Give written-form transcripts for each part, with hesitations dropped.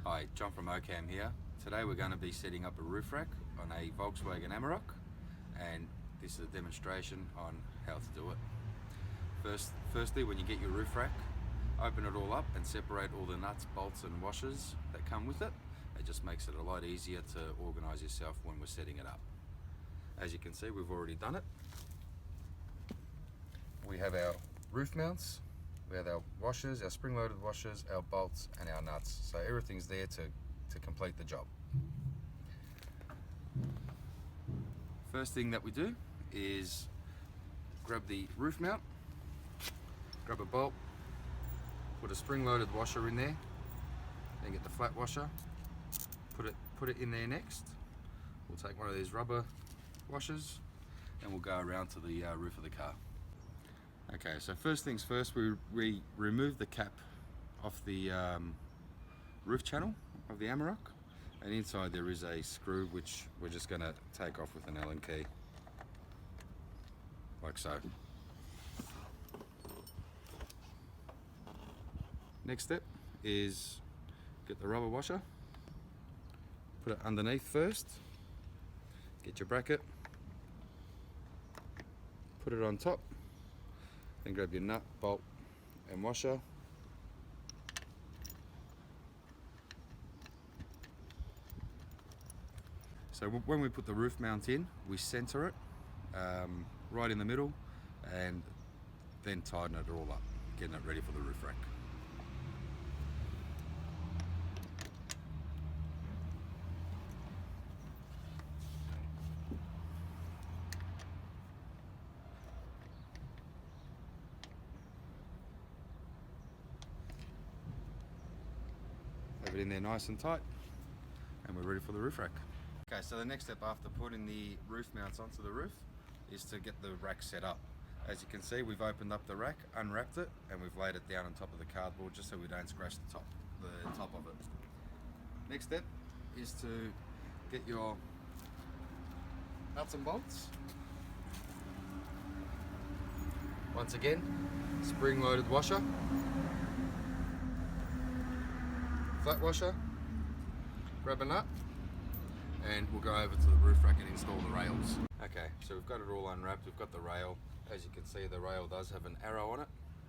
Hi, John from OCAM here. Today we're going to be setting up a roof rack on a Volkswagen Amarok, and this is a demonstration on how to do it. Firstly, when you get your roof rack, open it all up and separate all the nuts, bolts and washers that come with it. It just makes it a lot easier to organise yourself when we're setting it up. As you can see, we've already done it. We have our roof mounts. We have our washers, our spring-loaded washers, our bolts and our nuts. So everything's there to complete the job. First thing that we do is grab the roof mount, grab a bolt, put a spring-loaded washer in there, then get the flat washer, put it in there next. We'll take one of these rubber washers and we'll go around to the roof of the car. Okay, so first things first, we remove the cap off the roof channel of the Amarok, and inside there is a screw which we're just going to take off with an Allen key, like so. Next step is get the rubber washer, put it underneath first, get your bracket, put it on top. Then grab your nut, bolt and washer. So when we put the roof mount in, we center it right in the middle and then tighten it all up, getting it ready for the roof rack. Have it in there nice and tight, and we're ready for the roof rack. Okay, so the next step after putting the roof mounts onto the roof is to get the rack set up. As you can see, we've opened up the rack, unwrapped it, and we've laid it down on top of the cardboard just so we don't scratch the top of it. Next step is to get your nuts and bolts. Once again, spring-loaded washer, flat washer, grab a nut, and we'll go over to the roof rack and install the rails. Okay, so we've got it all unwrapped, we've got the rail. As you can see, the rail does have an arrow on it,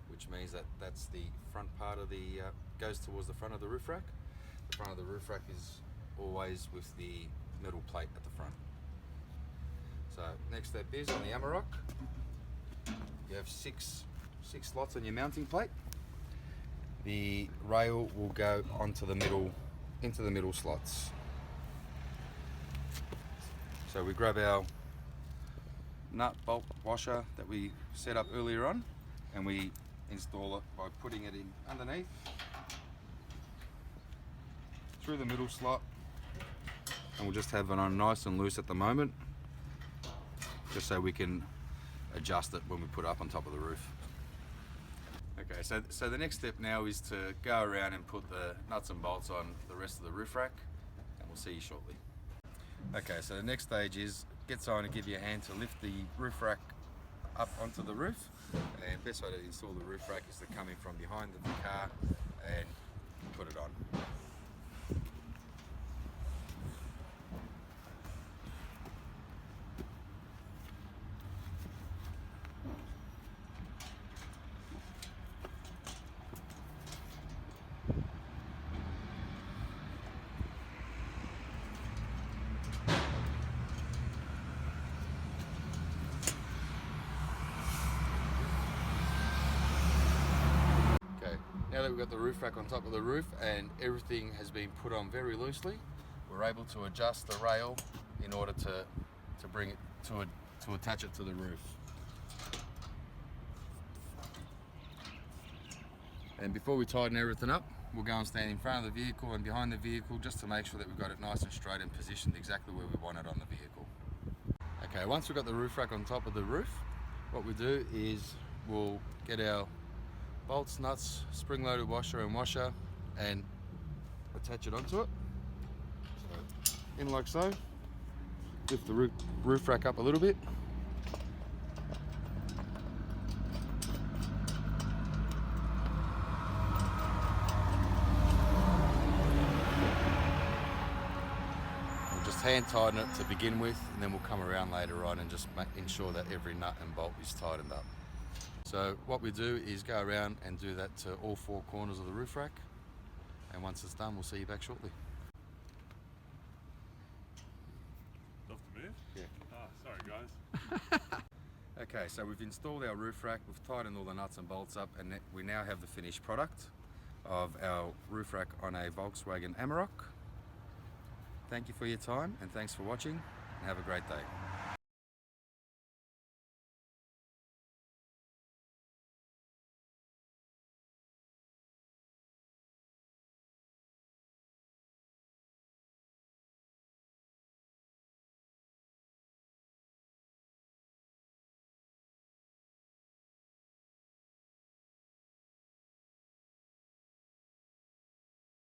which means that that's the front part of the, goes towards the front of the roof rack. The front of the roof rack is always with the metal plate at the front. So next step is on the Amarok, you have six slots on your mounting plate. The rail will go onto the middle, into the middle slots. So we grab our nut, bolt, washer that we set up earlier on, and we install it by putting it in underneath, through the middle slot, and we'll just have it on nice and loose at the moment, just so we can adjust it when we put it up on top of the roof. Okay, so the next step now is to go around and put the nuts and bolts on the rest of the roof rack, and we'll see you shortly. Okay, so the next stage is get someone to give you a hand to lift the roof rack up onto the roof, and best way to install the roof rack is to come in from behind the car and put it on. Now that we've got the roof rack on top of the roof and everything has been put on very loosely, we're able to adjust the rail in order to bring it to attach it to the roof. And before we tighten everything up, we'll go and stand in front of the vehicle and behind the vehicle just to make sure that we've got it nice and straight and positioned exactly where we want it on the vehicle. Okay, once we've got the roof rack on top of the roof, what we do is we'll get our bolts, nuts, spring-loaded washer and washer and attach it onto it. So, in like so. Lift the roof rack up a little bit. hand tighten it to begin with, and then we'll come around later on and just ensure that every nut and bolt is tightened up. So what we do is go around and do that to all 4 corners of the roof rack, and once it's done, we'll see you back shortly. Off the move? Yeah. Ah, sorry guys. Okay, so we've installed our roof rack, we've tightened all the nuts and bolts up, and we now have the finished product of our roof rack on a Volkswagen Amarok. Thank you for your time, and thanks for watching, and have a great day.